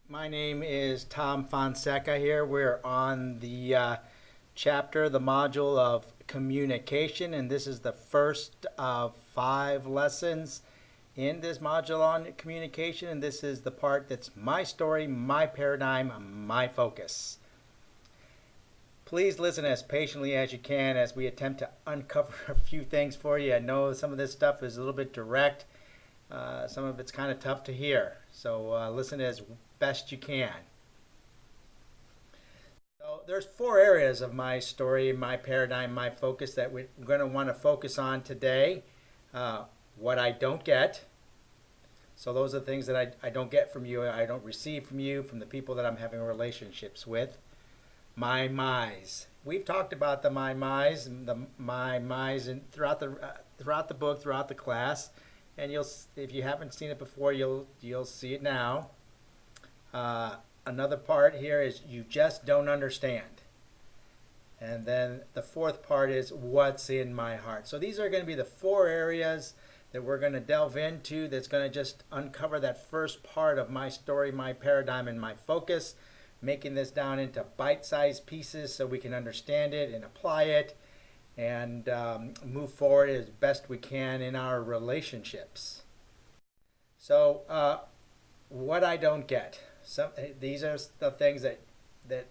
My name is Tom Fonseca here. We're on the chapter, the module of communication, and this is the first of 5 lessons in this module on communication. And this is the part that's my story, my paradigm, my focus. Please listen as patiently as you can as we attempt to uncover a few things for you. I know some of this stuff is a little bit direct. Some of it's kind of tough to hear. So listen as best you can. So there's 4 areas of my story, my paradigm, my focus that we're going to want to focus on today. What I don't get. So those are the things that I don't get from you, I don't receive from you, from the people that I'm having relationships with. My my's. We've talked about the my my's and the my my's and throughout the book, throughout the class, and if you haven't seen it before, you'll see it now. Another part here is you just don't understand. And then the fourth part is what's in my heart. So these are going to be the 4 areas that we're going to delve into that's going to just uncover that first part of my story, my paradigm, and my focus, making this down into bite-sized pieces so we can understand it and apply it and move forward as best we can in our relationships. So what I don't get. These are the things that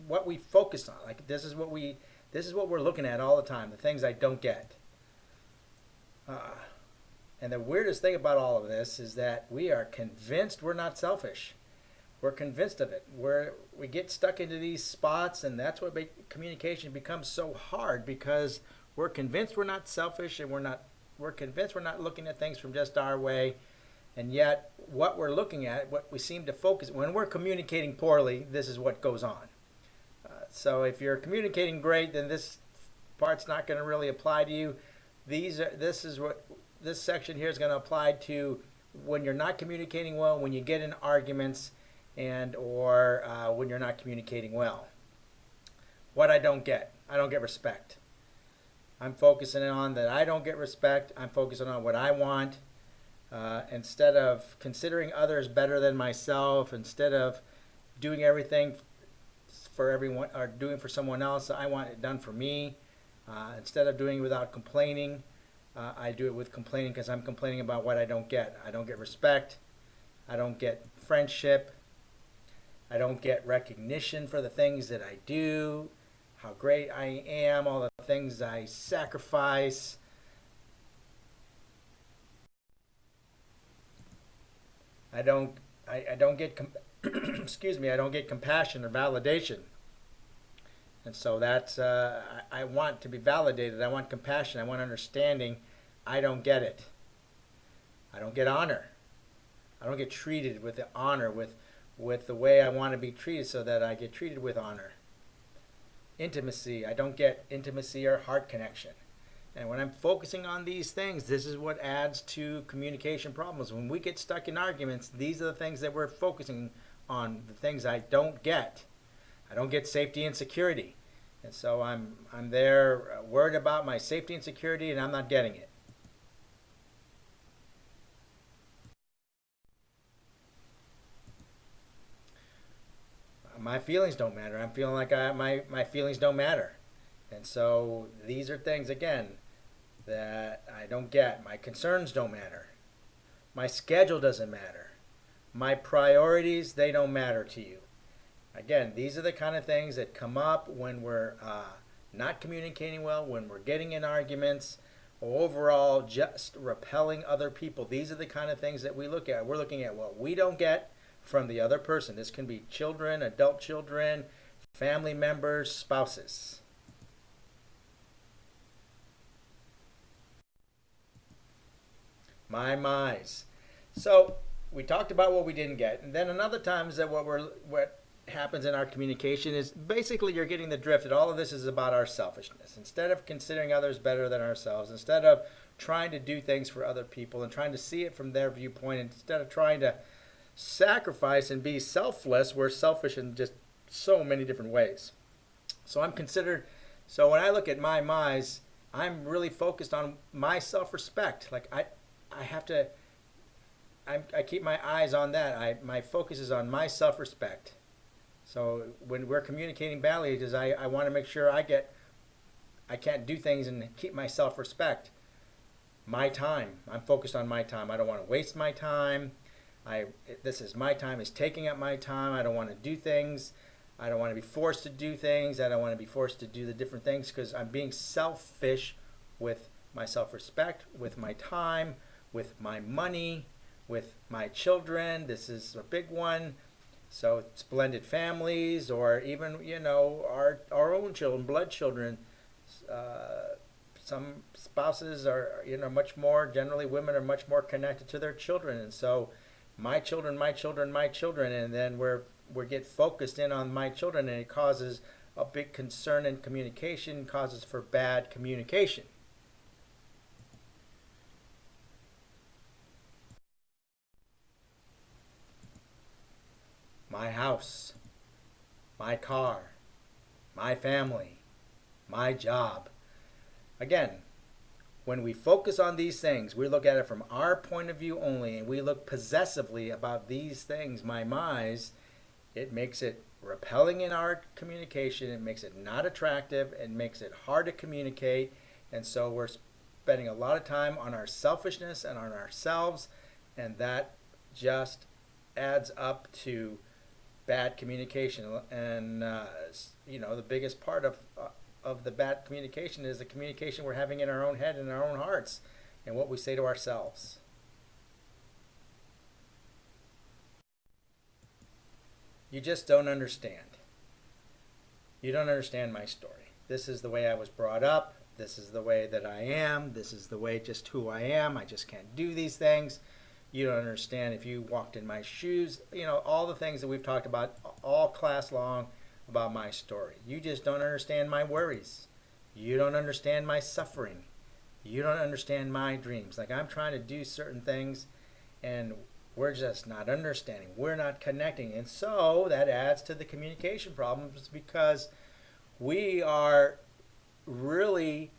what we focus on. Like this is what we're looking at all the time. The things I don't get. And the weirdest thing about all of this is that we are convinced we're not selfish. We're convinced of it. We get stuck into these spots, and that's what communication becomes so hard because we're convinced we're not selfish, and we're convinced we're not looking at things from just our way. And yet, what we're looking at, what we seem to focus, when we're communicating poorly, this is what goes on. So if you're communicating great, then this part's not going to really apply to you. This section here is going to apply to when you're not communicating well, when you get in arguments, or when you're not communicating well. What I don't get respect. I'm focusing on that I don't get respect. I'm focusing on what I want. Instead of considering others better than myself, instead of doing everything for everyone or doing for someone else, I want it done for me. Instead of doing it without complaining, I do it with complaining because I'm complaining about what I don't get. I don't get respect. I don't get friendship. I don't get recognition for the things that I do, how great I am, all the things I sacrifice. I don't get excuse me. I don't get compassion or validation, and so that's I want to be validated. I want compassion. I want understanding. I don't get it. I don't get honor. I don't get treated with the honor with the way I want to be treated, so that I get treated with honor. Intimacy. I don't get intimacy or heart connection. And when I'm focusing on these things, this is what adds to communication problems. When we get stuck in arguments, these are the things that we're focusing on, the things I don't get. I don't get safety and security. And so I'm there worried about my safety and security, and I'm not getting it. My feelings don't matter. I'm feeling like my feelings don't matter. And so these are things, again, that I don't get. My concerns don't matter. My schedule doesn't matter. My priorities, they don't matter to you. Again, these are the kind of things that come up when we're not communicating well, when we're getting in arguments, or overall just repelling other people. These are the kind of things that we look at. We're looking at what we don't get from the other person. This can be children, adult children, family members, spouses. My my's. So we talked about what we didn't get, and then another time is that what happens in our communication is basically you're getting the drift that all of this is about our selfishness. Instead of considering others better than ourselves, instead of trying to do things for other people and trying to see it from their viewpoint, instead of trying to sacrifice and be selfless, we're selfish in just so many different ways. So when I look at my my's, I'm really focused on my self-respect. Like I have to I keep my eyes on that. My focus is on my self-respect. So when we're communicating badly, is I want to make sure I can't do things and keep my self-respect. My time. I'm focused on my time. I don't want to waste my time. This is my time. It's taking up my time. I don't want to do things. I don't want to be forced to do things. I don't want to be forced to do the different things because I'm being selfish with my self-respect, with my time, with my money, with my children. This is a big one. So it's blended families, or even our own children, blood children. Some spouses are much more. Generally, women are much more connected to their children, and so my children, my children, my children, and then we get focused in on my children, and it causes a big concern in communication, causes for bad communication. My house, my car, my family, my job. Again, when we focus on these things, we look at it from our point of view only, and we look possessively about these things, my's, it makes it repelling in our communication. It makes it not attractive. It makes it hard to communicate. And so we're spending a lot of time on our selfishness and on ourselves, and that just adds up to bad communication. And the biggest part of the bad communication is the communication we're having in our own head and in our own hearts, and what we say to ourselves. You just don't understand. You don't understand my story. This is the way I was brought up. This is the way that I am. This is the way just who I am. I just can't do these things. You don't understand if you walked in my shoes. All the things that we've talked about all class long about my story. You just don't understand my worries. You don't understand my suffering. You don't understand my dreams. Like, I'm trying to do certain things, and we're just not understanding. We're not connecting. And so that adds to the communication problems, because we are really,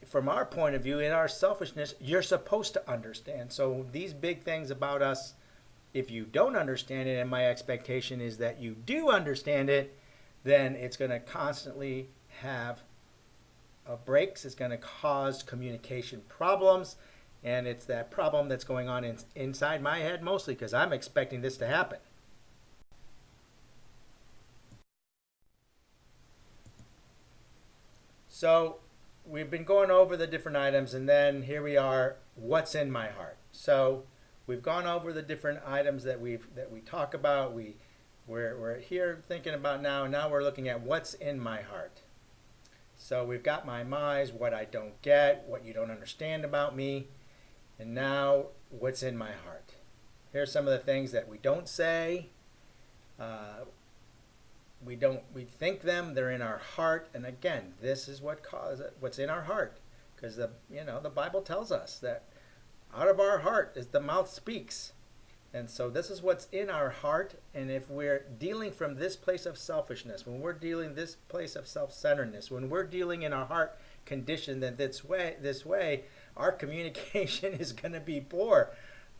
from our point of view, in our selfishness, you're supposed to understand. So these big things about us, if you don't understand it, and my expectation is that you do understand it, then it's going to constantly have breaks. It's going to cause communication problems. And it's that problem that's going on inside my head mostly, because I'm expecting this to happen. So we've been going over the different items, and then here we are, what's in my heart. So we've gone over the different items that we talk about. We're here thinking about now we're looking at what's in my heart. So we've got my my's, what I don't get, what you don't understand about me. And now, what's in my heart? Here's some of the things that we don't say. We think them. They're in our heart. And again, this is what's in our heart, because the Bible tells us that out of our heart is the mouth speaks. And so this is what's in our heart. And if we're dealing from this place of selfishness, when we're dealing this place of self-centeredness, when we're dealing in our heart condition that this way, our communication is going to be poor.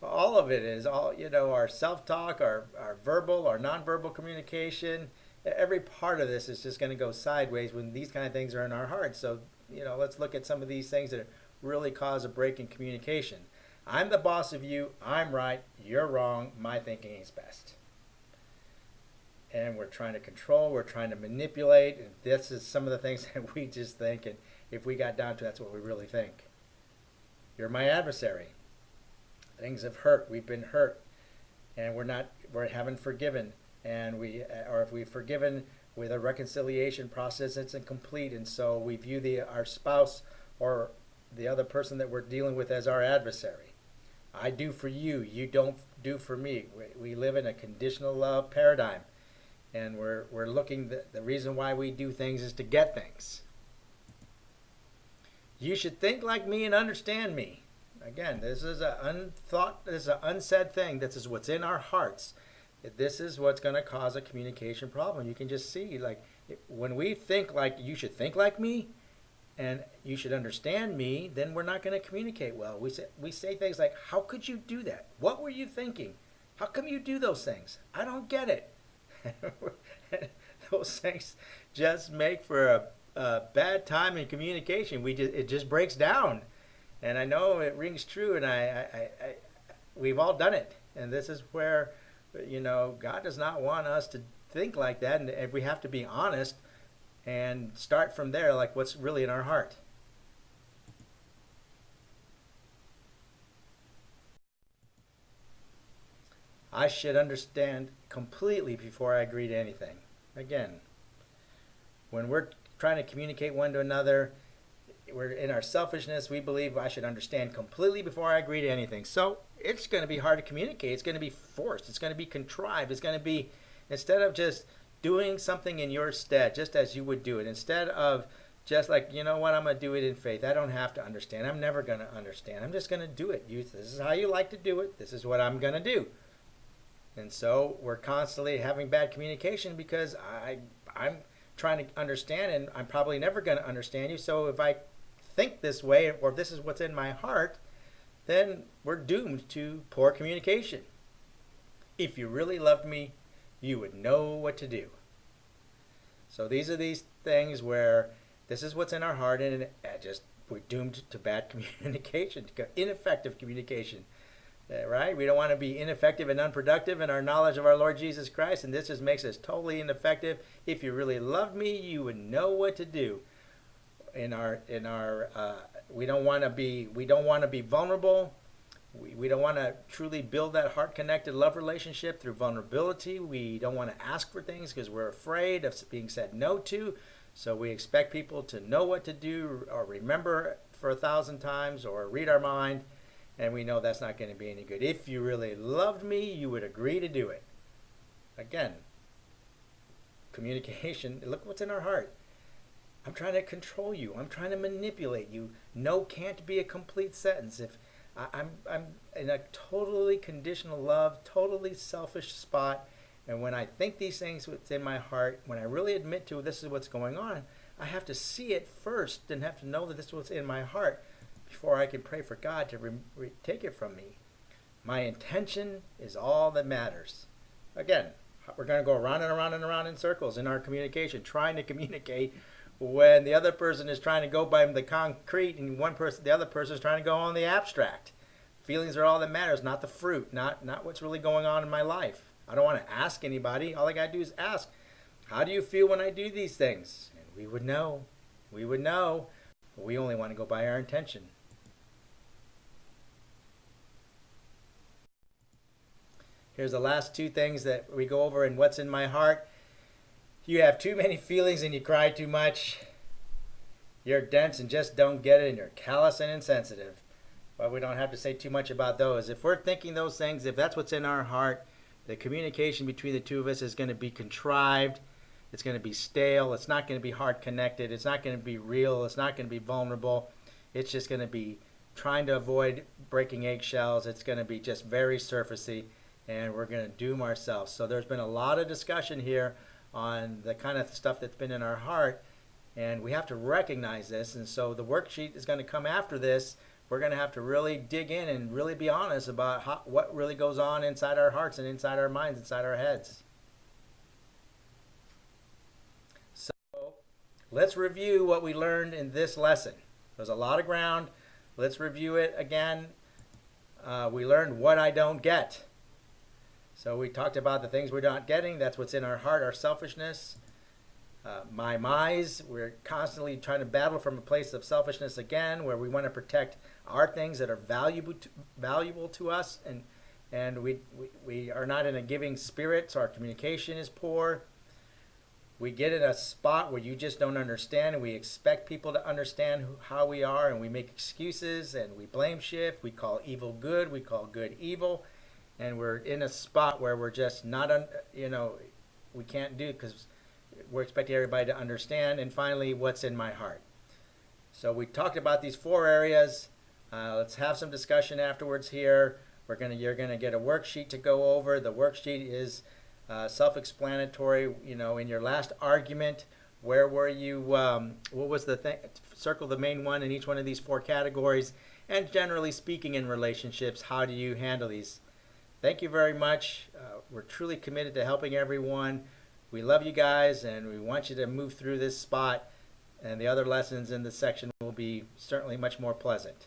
All of it is our self-talk, our verbal, our nonverbal communication. Every part of this is just going to go sideways when these kind of things are in our heart. So, let's look at some of these things that really cause a break in communication. I'm the boss of you. I'm right. You're wrong. My thinking is best. And we're trying to control. We're trying to manipulate. And this is some of the things that we just think. And if we got down to that's what we really think. You're my adversary. Things have hurt. We've been hurt. And we haven't forgiven. And or if we've forgiven with a reconciliation process, it's incomplete. And so we view our spouse or the other person that we're dealing with as our adversary. I do for you. You don't do for me. We live in a conditional love paradigm. And we're looking, the reason why we do things is to get things. You should think like me and understand me. Again, this is an unsaid thing. This is what's in our hearts. This is what's going to cause a communication problem. You can just see, like, when we think like you should think like me, and you should understand me, then we're not going to communicate well. We say things like, how could you do that? What were you thinking? How come you do those things? I don't get it. Those things just make for a bad time in communication. It just breaks down. And I know it rings true, and we've all done it. And this is where, God does not want us to think like that. And if we have to be honest and start from there, like what's really in our heart. I should understand completely before I agree to anything. Again, when we're trying to communicate one to another, we're in our selfishness. We believe I should understand completely before I agree to anything. So it's going to be hard to communicate. It's going to be forced. It's going to be contrived. It's going to be, instead of just doing something in your stead, just as you would do it, instead of just like, you know what, I'm going to do it in faith. I don't have to understand. I'm never going to understand. I'm just going to do it. This is how you like to do it. This is what I'm going to do. And so we're constantly having bad communication because I'm trying to understand, and I'm probably never going to understand you. So if I think this way, or this is what's in my heart, then we're doomed to poor communication. If you really loved me, you would know what to do. So these are these things where this is what's in our heart, and we're doomed to bad communication, ineffective communication. Right? We don't want to be ineffective and unproductive in our knowledge of our Lord Jesus Christ, and this just makes us totally ineffective. If you really loved me, you would know what to do. We don't want to be vulnerable. We don't want to truly build that heart-connected love relationship through vulnerability. We don't want to ask for things because we're afraid of being said no to. So we expect people to know what to do, or remember for 1,000 times, or read our mind. And we know that's not going to be any good. If you really loved me, you would agree to do it. Again, communication, look what's in our heart. I'm trying to control you. I'm trying to manipulate you. No can't be a complete sentence. If I'm in a totally conditional love, totally selfish spot, and when I think these things what's in my heart, when I really admit to this is what's going on, I have to see it first and have to know that this is what's in my heart before I can pray for God to take it from me. My intention is all that matters. Again, we're going to go around and around and around in circles in our communication, trying to communicate when the other person is trying to go by the concrete, and the other person is trying to go on the abstract. Feelings are all that matters, not the fruit, not what's really going on in my life. I don't want to ask anybody. All I got to do is ask, how do you feel when I do these things? And we would know. We would know. But we only want to go by our intention. Here's the last two things that we go over in what's in my heart. You have too many feelings and you cry too much. You're dense and just don't get it, and you're callous and insensitive. But we don't have to say too much about those. If we're thinking those things, if that's what's in our heart, the communication between the two of us is going to be contrived. It's going to be stale. It's not going to be heart connected. It's not going to be real. It's not going to be vulnerable. It's just going to be trying to avoid breaking eggshells. It's going to be just very surfacey, and we're going to doom ourselves. So there's been a lot of discussion here on the kind of stuff that's been in our heart, and we have to recognize this. And so the worksheet is going to come after this. We're going to have to really dig in and really be honest about what really goes on inside our hearts and inside our minds, inside our heads. So let's review what we learned in this lesson. There's a lot of ground. Let's review it again. We learned what I don't get. So we talked about the things we're not getting. That's what's in our heart, our selfishness. My's, we're constantly trying to battle from a place of selfishness again, where we want to protect our things that are valuable to us, and we are not in a giving spirit, so our communication is poor. We get in a spot where you just don't understand, and we expect people to understand how we are, and we make excuses, and we blame shift. We call evil good, we call good evil, and we're in a spot where we're just not, we can't do it because we're expecting everybody to understand. And finally, what's in my heart. So we talked about these 4 areas. Let's have some discussion afterwards here. You're gonna get a worksheet to go over. The worksheet is self-explanatory. In your last argument, Where were you? What was the thing? Circle the main one in each one of these four categories. And generally speaking, in relationships, how do you handle these? Thank you very much. We're truly committed to helping everyone. We love you guys, and we want you to move through this spot. And the other lessons in this section will be certainly much more pleasant.